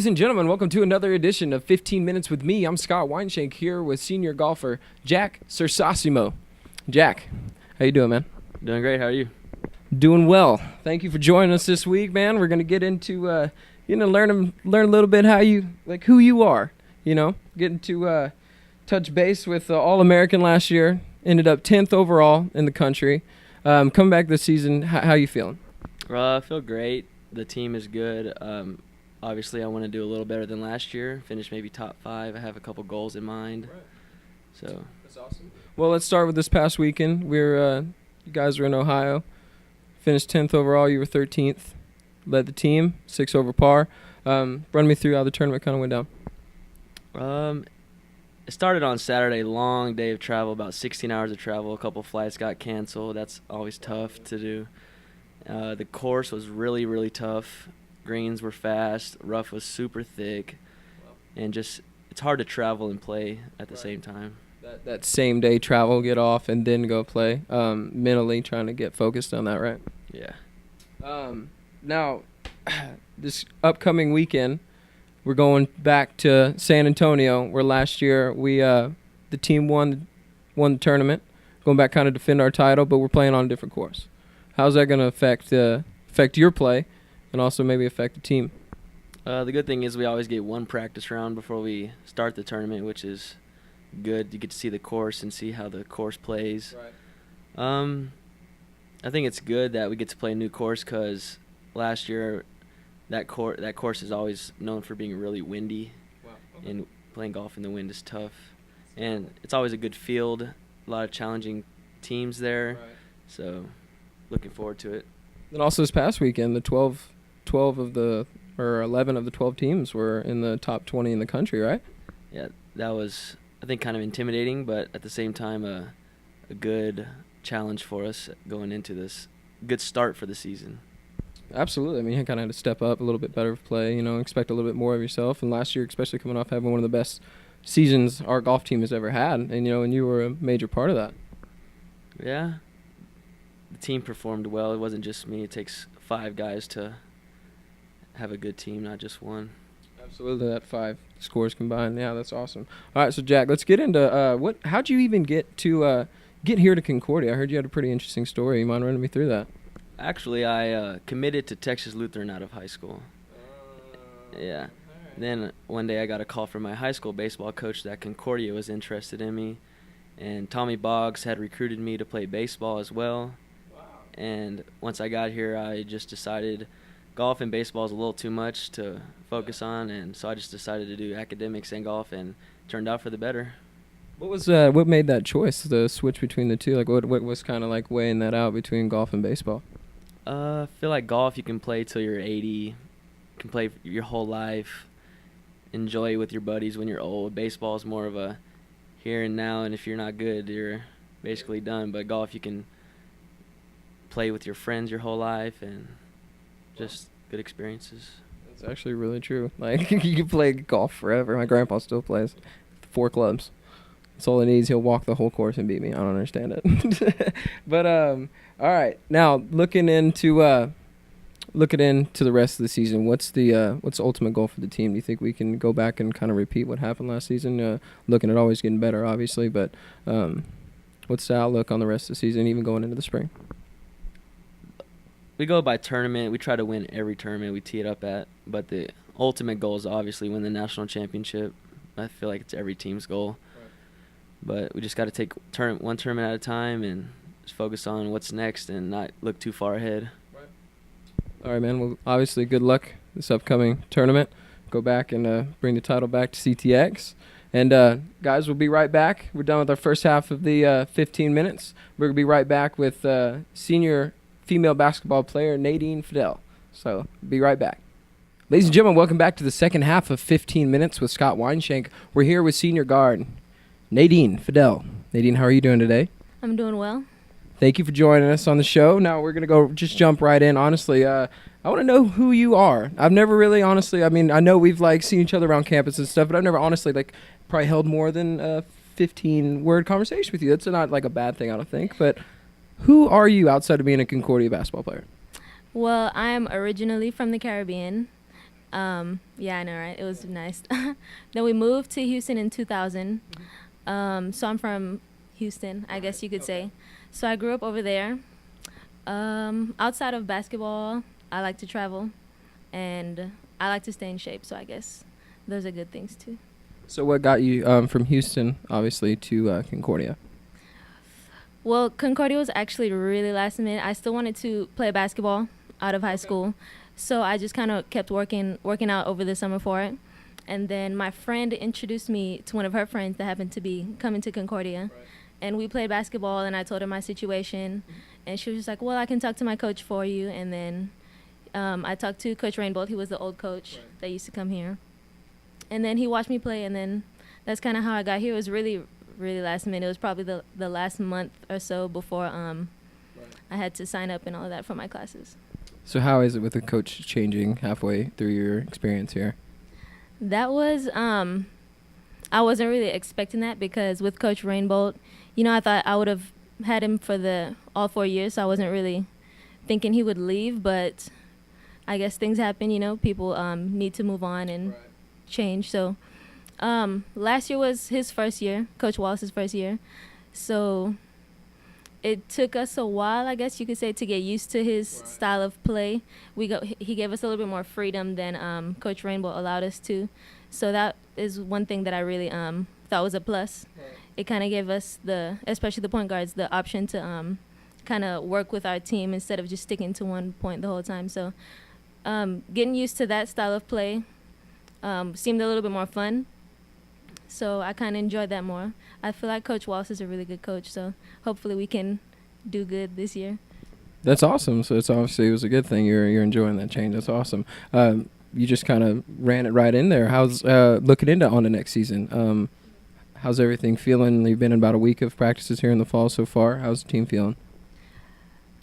Ladies and gentlemen, welcome to another edition of 15 Minutes with me. I'm Scott Weinschenk here with senior golfer Jack Cersosimo. Jack, how you doing, man? Doing great. How are you? Doing well. Thank you for joining us this week, man. We're going to get into, learn a little bit who you are, getting to touch base with All-American last year. Ended up 10th overall in the country. Coming back this season, how you feeling? I feel great. The team is good. Obviously, I want to do a little better than last year. Finish maybe top 5. I have a couple goals in mind. Right. So that's awesome. Well, let's start with this past weekend. You guys were in Ohio. Finished 10th overall. You were 13th. Led the team, 6 over par. Run me through how the tournament kind of went down. It started on Saturday. Long day of travel, about 16 hours of travel. A couple flights got canceled. That's always tough to do. The course was really, really tough. Greens were fast. Rough was super thick. And just it's hard to travel and play at the same time. That same day travel, get off, and then go play. Mentally trying to get focused on that, right? Yeah. Now, this upcoming weekend, we're going back to San Antonio, where last year the team won the tournament. Going back, kind of defend our title, but we're playing on a different course. How's that going to affect your play, and also maybe affect the team? The good thing is we always get one practice round before we start the tournament, which is good. You get to see the course and see how the course plays. Right. I think it's good that we get to play a new course because last year that course is always known for being really windy. Wow. Okay. And playing golf in the wind is tough. And it's always a good field, a lot of challenging teams there. Right. So looking forward to it. And also this past weekend, the 11 of the 12 teams were in the top 20 in the country, right? Yeah, that was, I think, kind of intimidating, but at the same time a good challenge for us going into this. Good start for the season. Absolutely. I mean, you kind of had to step up a little bit better play, expect a little bit more of yourself. And last year, especially coming off having one of the best seasons our golf team has ever had, and you were a major part of that. Yeah. The team performed well. It wasn't just me. It takes 5 guys to have a good team, not just one. Absolutely, that 5 scores combined. Yeah, that's awesome. All right, so Jack, let's get into how'd you even get here to Concordia? I heard you had a pretty interesting story. You mind running me through that? Actually, I committed to Texas Lutheran out of high school. Yeah. Right. Then one day I got a call from my high school baseball coach that Concordia was interested in me, and Tommy Boggs had recruited me to play baseball as well. Wow. And once I got here, I just decided golf and baseball is a little too much to focus on, and so I just decided to do academics and golf, and it turned out for the better. What made that choice, the switch between the two? Like, what was kind of like weighing that out between golf and baseball? I feel like golf you can play till you're 80, you can play your whole life, enjoy it with your buddies when you're old. Baseball is more of a here and now, and if you're not good, you're basically done. But golf, you can play with your friends your whole life, and just good experiences. That's actually really true. Like, you can play golf forever. My grandpa still plays 4 clubs. That's all he needs. He'll walk the whole course and beat me. I don't understand it. But all right. Now looking into the rest of the season, what's the ultimate goal for the team? Do you think we can go back and kind of repeat what happened last season? Looking at always getting better, obviously, but what's the outlook on the rest of the season, even going into the spring? We go by tournament. We try to win every tournament we tee it up at, but the ultimate goal is obviously win the national championship. I feel like it's every team's goal. Right. But we just got to take one tournament at a time and just focus on what's next and not look too far ahead. Right. All right, man. Well, obviously, good luck this upcoming tournament. Go back and bring the title back to CTX. And, guys, we'll be right back. We're done with our first half of the 15 minutes. We're going to be right back with senior female basketball player Nadine Fadelle. So, be right back. Ladies and gentlemen, welcome back to the second half of 15 Minutes with Scott Weinschenk. We're here with senior guard Nadine Fadelle. Nadine, how are you doing today? I'm doing well. Thank you for joining us on the show. Now we're going to just jump right in. Honestly, I want to know who you are. I've never really, honestly, I know we've seen each other around campus and stuff, but I've never honestly probably held more than a 15-word conversation with you. That's not a bad thing, I don't think. But who are you outside of being a Concordia basketball player? Well, I'm originally from the Caribbean, Yeah, I know, right? It was nice. Then we moved to Houston in 2000. So I'm from Houston, I guess you could say. So I grew up over there. Outside of basketball, I like to travel, and I like to stay in shape. So I guess those are good things too. So what got you from Houston, obviously, to Concordia? Well, Concordia was actually really last minute. I still wanted to play basketball out of high school, so I just kind of kept working out over the summer for it. And then my friend introduced me to one of her friends that happened to be coming to Concordia. Right. And we played basketball, and I told her my situation. And she was just like, well, I can talk to my coach for you. And then I talked to Coach Rainbolt. He was the old coach that used to come here. And then he watched me play, and then that's kind of how I got here. It was really, really last minute. It was probably the last month or so before I had to sign up and all of that for my classes. So how is it with the coach changing halfway through your experience here? That was, I wasn't really expecting that, because with Coach Rainbolt, I thought I would have had him for all 4 years, so I wasn't really thinking he would leave, but I guess things happen, people need to move on and change. So last year was his first year, Coach Wallace's first year, so it took us a while, I guess you could say, to get used to his style of play. He gave us a little bit more freedom than Coach Rainbow allowed us to. So that is one thing that I really thought was a plus. It kind of gave us, especially the point guards, the option to kind of work with our team instead of just sticking to one point the whole time. So getting used to that style of play seemed a little bit more fun. So I kind of enjoyed that more. I feel like Coach Wallace is a really good coach, so hopefully we can do good this year. That's awesome. So it was a good thing. You're enjoying that change. That's awesome. You just kind of ran it right in there. How's looking into on the next season? How's everything feeling? You've been in about a week of practices here in the fall so far. How's the team feeling?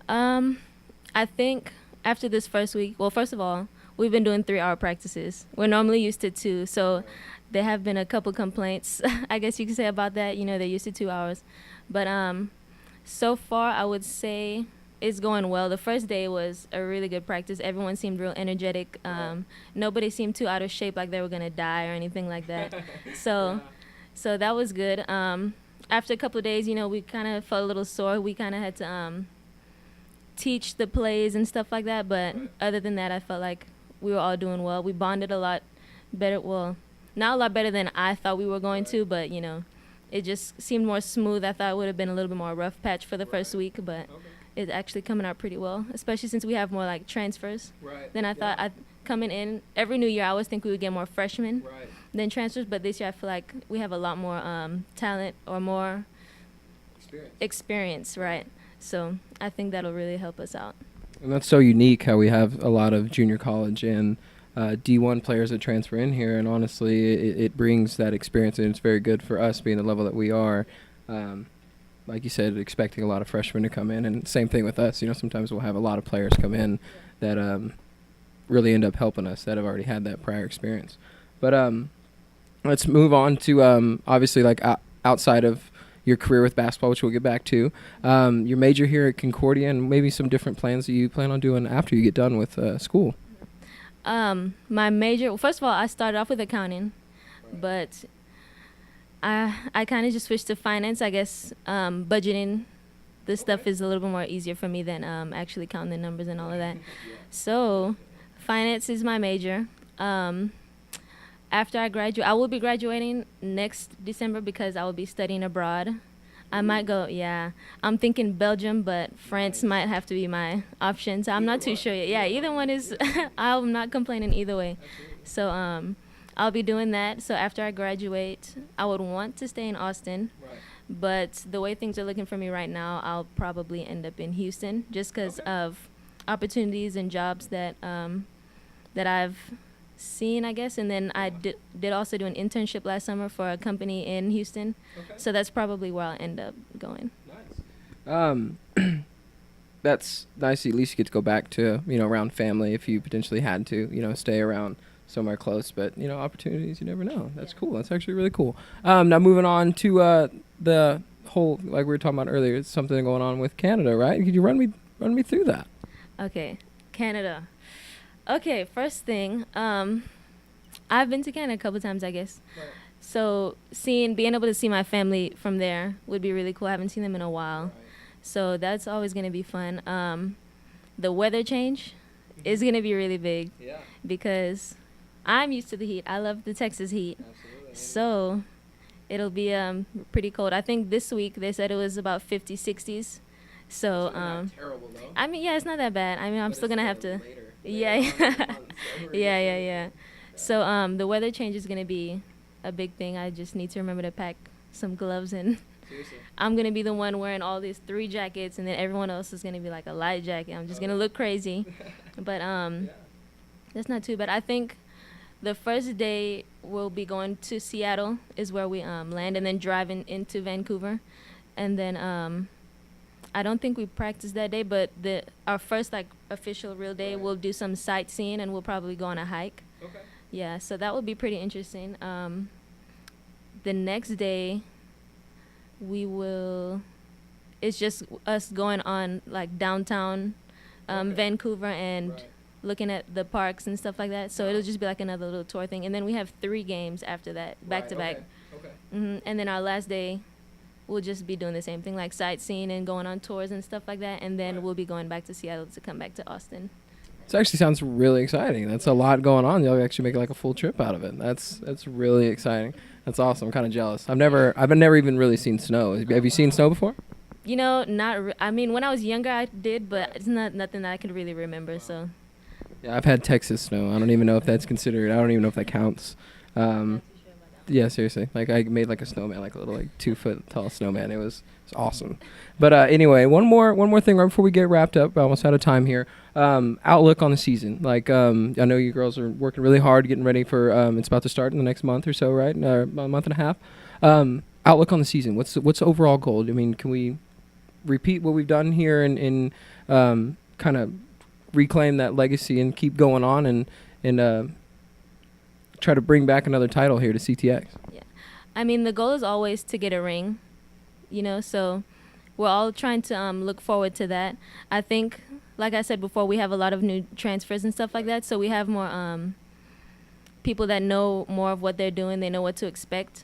I think after this first week, well, first of all, we've been doing 3-hour practices. We're normally used to 2, so there have been a couple complaints, I guess you could say, about that. They're used to 2 hours. But so far, I would say it's going well. The first day was a really good practice. Everyone seemed real energetic. Nobody seemed too out of shape, like they were going to die or anything like that. So that was good. After a couple of days, we kind of felt a little sore. We kind of had to teach the plays and stuff like that. But other than that, I felt like we were all doing well. We bonded a lot better. Well, not a lot better than I thought we were going to, but, it just seemed more smooth. I thought it would have been a little bit more rough patch for the first week, but it's actually coming out pretty well, especially since we have more, transfers than I thought. Coming in, every new year, I always think we would get more freshmen than transfers, but this year I feel like we have a lot more talent or more experience, right? So I think that'll really help us out. And that's so unique how we have a lot of junior college and D1 players that transfer in here, and honestly, it brings that experience, and it's very good for us being the level that we are. Like you said, expecting a lot of freshmen to come in, and same thing with us. Sometimes we'll have a lot of players come in that really end up helping us that have already had that prior experience. But let's move on to obviously outside of your career with basketball, which we'll get back to. Your major here at Concordia, and maybe some different plans that you plan on doing after you get done with school. My major, well, first of all, I started off with accounting, but I kind of just switched to finance. I guess budgeting, this stuff is a little bit more easier for me than actually counting the numbers and all of that. So finance is my major. After I graduate, I will be graduating next December because I will be studying abroad. I might go, I'm thinking Belgium, but France might have to be my option. So I'm not too sure yet. Yeah, either one is, I'm not complaining either way. So I'll be doing that. So after I graduate, I would want to stay in Austin. But the way things are looking for me right now, I'll probably end up in Houston just because of opportunities and jobs that I've seen, I guess. And then I did also do an internship last summer for a company in Houston. So that's probably where I'll end up going. Nice. That's nice. At least you get to go back to, around family if you potentially had to, stay around somewhere close. But, opportunities, you never know. That's cool. That's actually really cool. Now moving on to the whole, like we were talking about earlier, it's something going on with Canada, right? Could you run me through that? Okay. Canada. Okay, first thing, I've been to Canada a couple times, I guess. Right. So being able to see my family from there would be really cool. I haven't seen them in a while. Right. So that's always going to be fun. The weather change is going to be really big Yeah. because I'm used to the heat. I love the Texas heat. Absolutely. So it'll be pretty cold. I think this week they said it was about 50, 60s. So, not terrible though. I mean, yeah, it's not that bad. I mean, I'm But still it's going to have to. later Yeah, on in yeah. the month, so we're Yeah. usually- So the weather change is going to be a big thing. I just need to remember to pack some gloves and Seriously. I'm going to be the one wearing all these 3 jackets and then everyone else is going to be like a light jacket. I'm just going to look crazy. But that's not too bad. I think the first day we'll be going to Seattle is where we land and then driving into Vancouver. And then I don't think we practiced that day, but our first like official real day we'll do some sightseeing and we'll probably go on a hike. Okay. Yeah, so that would be pretty interesting. The next day it's just us going on like downtown Vancouver and Right. looking at the parks and stuff like that. So it'll just be like another little tour thing. And then we have 3 games after that, back to back. Okay. And then our last day, we'll just be doing the same thing, like sightseeing and going on tours and stuff like that. And then Right. we'll be going back to Seattle to come back to Austin. This actually sounds really exciting. That's a lot going on. You'll actually make like a full trip out of it. That's really exciting. That's awesome. I'm kind of jealous. I've never even really seen snow. Have you seen snow before? You know, I mean, when I was younger, I did, but it's nothing that I can really remember. So. Yeah, I've had Texas snow. I don't even know if that's considered. I don't even know if that counts. Yeah, seriously. Like I made like a snowman, like a little like 2-foot tall snowman. It was awesome. But anyway, one more thing right before we get wrapped up. We're almost out of time here. Outlook on the season. Like I know you girls are working really hard, getting ready for. It's about to start in the next month or so, right? A month and a half. Outlook on the season. What's the overall goal? I mean, can we repeat what we've done here and kind of reclaim that legacy and keep going on and try to bring back another title here to CTX? Yeah. I mean, the goal is always to get a ring, you know, so we're all trying to look forward to that. I think, like I said before, we have a lot of new transfers and stuff like that, so we have more people that know more of what they're doing. They know what to expect.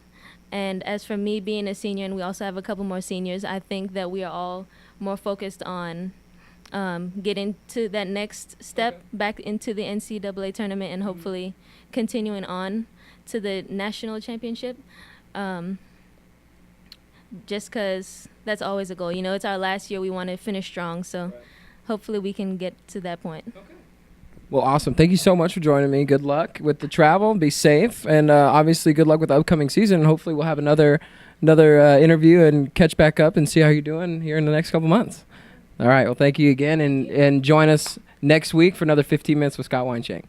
And as for me being a senior, and we also have a couple more seniors, I think that we are all more focused on getting to that next step back into the NCAA tournament and hopefully continuing on to the national championship. Just because that's always a goal. You know, it's our last year. We want to finish strong. So hopefully we can get to that point. Well, awesome. Thank you so much for joining me. Good luck with the travel. Be safe. And obviously good luck with the upcoming season. And hopefully we'll have another interview and catch back up and see how you're doing here in the next couple months. All right. Well, thank you again. And join us next week for another 15 minutes with Scott Weinschenk.